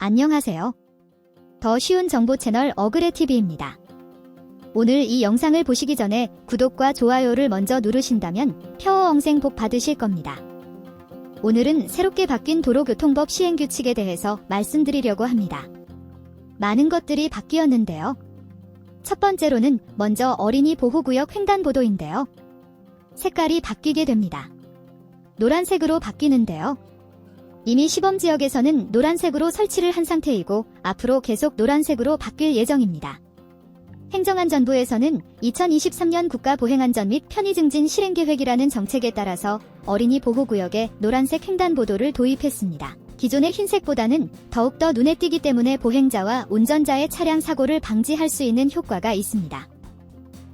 안녕하세요. 더 쉬운 정보 채널 어그레TV입니다. 오늘 이 영상을 보시기 전에 구독과 좋아요를 먼저 누르신다면 펴어엉생 복 받으실 겁니다. 오늘은 새롭게 바뀐 도로교통법 시행규칙에 대해서 말씀드리려고 합니다. 많은 것들이 바뀌었는데요. 첫 번째로는 먼저 어린이 보호구역 횡단보도인데요. 색깔이 바뀌게 됩니다. 노란색으로 바뀌는데요. 이미 시범지역에서는 노란색으로 설치를 한 상태이고 앞으로 계속 노란색으로 바뀔 예정입니다. 행정안전부에서는 2023년 국가보행안전 및 편의증진 실행계획이라는 정책에 따라서 어린이 보호구역에 노란색 횡단보도를 도입했습니다. 기존의 흰색보다는 더욱더 눈에 띄기 때문에 보행자와 운전자의 차량 사고를 방지할 수 있는 효과가 있습니다.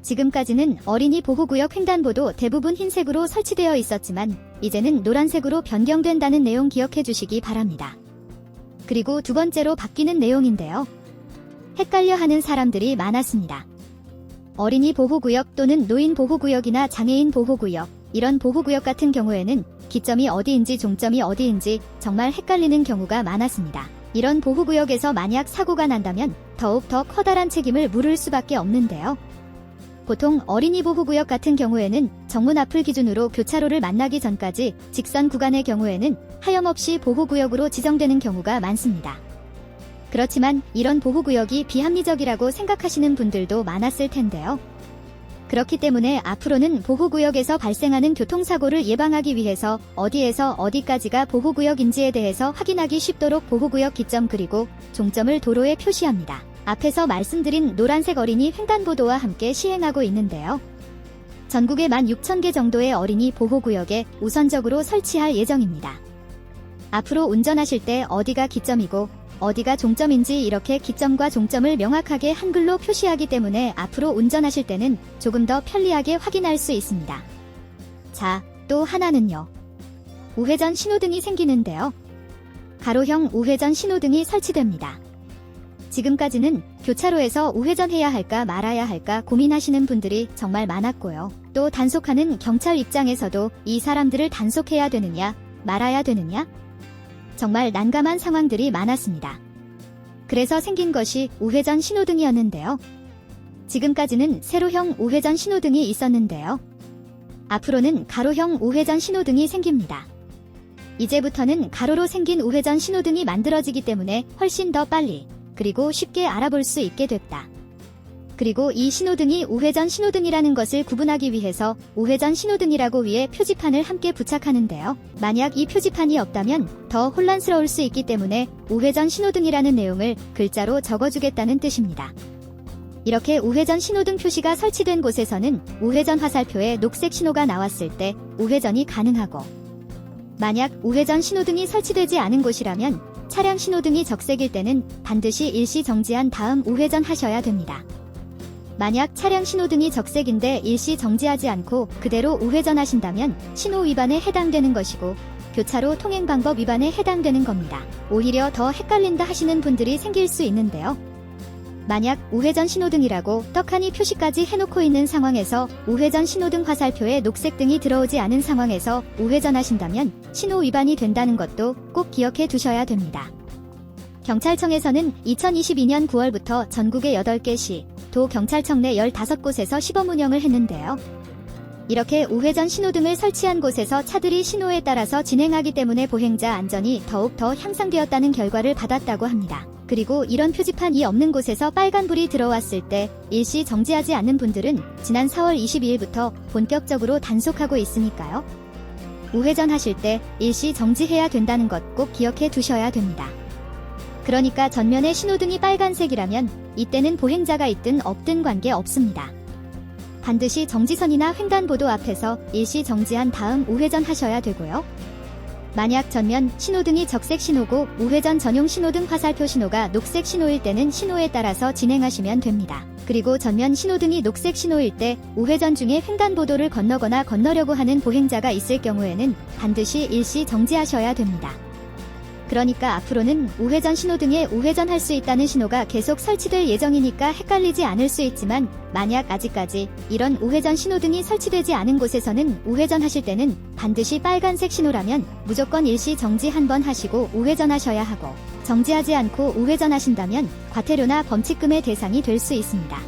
지금까지는 어린이 보호구역 횡단보도 대부분 흰색으로 설치되어 있었지만 이제는 노란색으로 변경된다는 내용 기억해 주시기 바랍니다. 그리고 두 번째로 바뀌는 내용인데요. 헷갈려하는 사람들이 많았습니다. 어린이 보호구역 또는 노인 보호구역이나 장애인 보호구역, 이런 보호구역 같은 경우에는 기점이 어디인지 종점이 어디인지 정말 헷갈리는 경우가 많았습니다. 이런 보호구역에서 만약 사고가 난다면 더욱 더 커다란 책임을 물을 수밖에 없는데요. 보통 어린이 보호구역 같은 경우에는 정문 앞을 기준으로 교차로를 만나기 전까지 직선 구간의 경우에는 하염없이 보호구역으로 지정되는 경우가 많습니다. 그렇지만 이런 보호구역이 비합리적이라고 생각하시는 분들도 많았을 텐데요. 그렇기 때문에 앞으로는 보호구역에서 발생하는 교통사고를 예방하기 위해서 어디에서 어디까지가 보호구역인지에 대해서 확인하기 쉽도록 보호구역 기점 그리고 종점을 도로에 표시합니다. 앞에서 말씀드린 노란색 어린이 횡단보도와 함께 시행하고 있는데요. 전국에 16,000개 정도의 어린이 보호구역에 우선적으로 설치할 예정입니다. 앞으로 운전하실 때 어디가 기점이고 어디가 종점인지 이렇게 기점과 종점을 명확하게 한글로 표시하기 때문에 앞으로 운전하실 때는 조금 더 편리하게 확인할 수 있습니다. 자, 또 하나는요. 우회전 신호등이 생기는데요. 가로형 우회전 신호등이 설치됩니다. 지금까지는 교차로에서 우회전해야 할까 말아야 할까 고민하시는 분들이 정말 많았고요. 또 단속하는 경찰 입장에서도 이 사람들을 단속해야 되느냐, 말아야 되느냐? 정말 난감한 상황들이 많았습니다. 그래서 생긴 것이 우회전 신호등이었는데요. 지금까지는 세로형 우회전 신호등이 있었는데요. 앞으로는 가로형 우회전 신호등이 생깁니다. 이제부터는 가로로 생긴 우회전 신호등이 만들어지기 때문에 훨씬 더 빨리 그리고 쉽게 알아볼 수 있게 됐다. 그리고 이 신호등이 우회전 신호등이라는 것을 구분하기 위해서 우회전 신호등이라고 위에 표지판을 함께 부착하는데요. 만약 이 표지판이 없다면 더 혼란스러울 수 있기 때문에 우회전 신호등이라는 내용을 글자로 적어주겠다는 뜻입니다. 이렇게 우회전 신호등 표시가 설치된 곳에서는 우회전 화살표에 녹색 신호가 나왔을 때 우회전이 가능하고 만약 우회전 신호등이 설치되지 않은 곳이라면 차량 신호등이 적색일 때는 반드시 일시 정지한 다음 우회전하셔야 됩니다. 만약 차량 신호등이 적색인데 일시 정지하지 않고 그대로 우회전하신다면 신호 위반에 해당되는 것이고 교차로 통행 방법 위반에 해당되는 겁니다. 오히려 더 헷갈린다 하시는 분들이 생길 수 있는데요. 만약 우회전 신호등이라고 떡하니 표시까지 해놓고 있는 상황에서 우회전 신호등 화살표에 녹색등이 들어오지 않은 상황에서 우회전하신다면 신호 위반이 된다는 것도 꼭 기억해 두셔야 됩니다. 경찰청에서는 2022년 9월부터 전국의 8개 시, 도 경찰청 내 15곳에서 시범 운영을 했는데요. 이렇게 우회전 신호등을 설치한 곳에서 차들이 신호에 따라서 진행하기 때문에 보행자 안전이 더욱 더 향상되었다는 결과를 받았다고 합니다. 그리고 이런 표지판이 없는 곳에서 빨간불이 들어왔을 때 일시 정지하지 않는 분들은 지난 4월 22일부터 본격적으로 단속하고 있으니까요. 우회전하실 때 일시 정지해야 된다는 것 꼭 기억해 두셔야 됩니다. 그러니까 전면에 신호등이 빨간색이라면 이때는 보행자가 있든 없든 관계없습니다. 반드시 정지선이나 횡단보도 앞에서 일시 정지한 다음 우회전하셔야 되고요. 만약 전면 신호등이 적색 신호고 우회전 전용 신호등 화살표 신호가 녹색 신호일 때는 신호에 따라서 진행하시면 됩니다. 그리고 전면 신호등이 녹색 신호일 때 우회전 중에 횡단보도를 건너거나 건너려고 하는 보행자가 있을 경우에는 반드시 일시 정지하셔야 됩니다. 그러니까 앞으로는 우회전 신호등에 우회전할 수 있다는 신호가 계속 설치될 예정이니까 헷갈리지 않을 수 있지만 만약 아직까지 이런 우회전 신호등이 설치되지 않은 곳에서는 우회전하실 때는 반드시 빨간색 신호라면 무조건 일시 정지 한번 하시고 우회전하셔야 하고 정지하지 않고 우회전하신다면 과태료나 범칙금의 대상이 될 수 있습니다.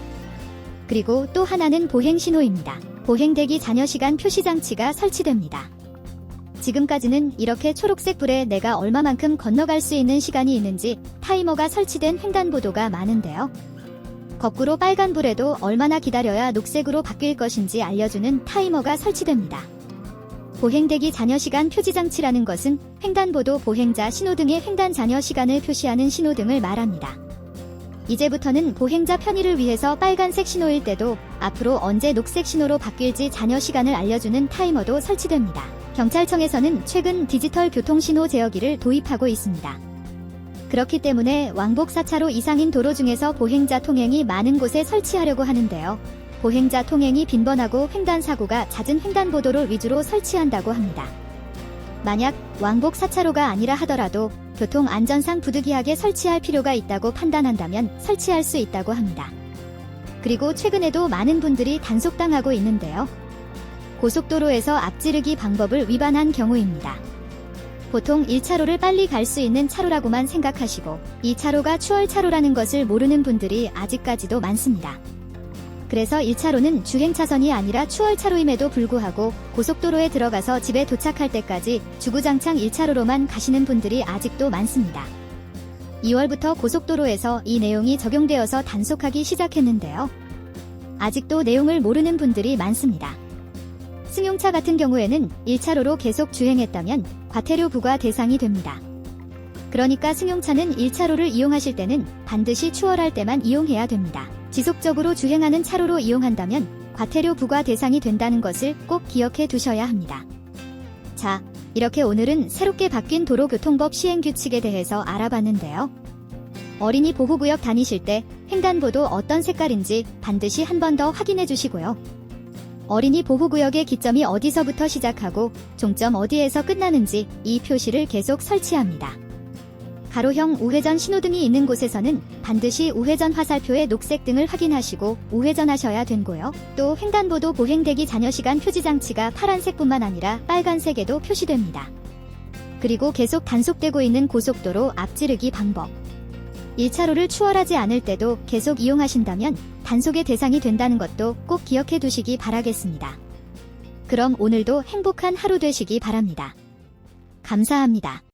그리고 또 하나는 보행 신호입니다. 보행 대기 잔여 시간 표시 장치가 설치됩니다. 지금까지는 이렇게 초록색 불에 내가 얼마만큼 건너갈 수 있는 시간이 있는지 타이머가 설치된 횡단보도가 많은데요. 거꾸로 빨간불에도 얼마나 기다려야 녹색으로 바뀔 것인지 알려주는 타이머가 설치됩니다. 보행대기 잔여시간 표지장치라는 것은 횡단보도 보행자 신호등의 횡단 잔여 시간을 표시하는 신호등을 말합니다. 이제부터는 보행자 편의를 위해서 빨간색 신호일 때도 앞으로 언제 녹색 신호로 바뀔지 잔여 시간을 알려주는 타이머도 설치됩니다. 경찰청에서는 최근 디지털 교통신호 제어기를 도입하고 있습니다. 그렇기 때문에 왕복 4차로 이상인 도로 중에서 보행자 통행이 많은 곳에 설치하려고 하는데요. 보행자 통행이 빈번하고 횡단사고가 잦은 횡단보도를 위주로 설치한다고 합니다. 만약 왕복 4차로가 아니라 하더라도 교통안전상 부득이하게 설치할 필요가 있다고 판단한다면 설치할 수 있다고 합니다. 그리고 최근에도 많은 분들이 단속당하고 있는데요. 고속도로에서 앞지르기 방법을 위반한 경우입니다. 보통 1차로를 빨리 갈 수 있는 차로라고만 생각하시고 2차로가 추월차로라는 것을 모르는 분들이 아직까지도 많습니다. 그래서 1차로는 주행차선이 아니라 추월차로임에도 불구하고 고속도로에 들어가서 집에 도착할 때까지 주구장창 1차로로만 가시는 분들이 아직도 많습니다. 2월부터 고속도로에서 이 내용이 적용되어서 단속하기 시작했는데요. 아직도 내용을 모르는 분들이 많습니다. 승용차 같은 경우에는 1차로로 계속 주행했다면 과태료 부과 대상이 됩니다. 그러니까 승용차는 1차로를 이용하실 때는 반드시 추월할 때만 이용해야 됩니다. 지속적으로 주행하는 차로로 이용한다면 과태료 부과 대상이 된다는 것을 꼭 기억해 두셔야 합니다. 자, 이렇게 오늘은 새롭게 바뀐 도로교통법 시행규칙에 대해서 알아봤는데요. 어린이 보호구역 다니실 때 횡단보도 어떤 색깔인지 반드시 한 번 더 확인해 주시고요. 어린이 보호구역의 기점이 어디서부터 시작하고 종점 어디에서 끝나는지 이 표시를 계속 설치합니다. 가로형 우회전 신호등이 있는 곳에서는 반드시 우회전 화살표의 녹색등을 확인하시고 우회전하셔야 되고요. 또 횡단보도 보행대기 잔여시간 표지장치가 파란색뿐만 아니라 빨간색에도 표시됩니다. 그리고 계속 단속되고 있는 고속도로 앞지르기 방법. 1차로를 추월하지 않을 때도 계속 이용하신다면 단속의 대상이 된다는 것도 꼭 기억해 두시기 바라겠습니다. 그럼 오늘도 행복한 하루 되시기 바랍니다. 감사합니다.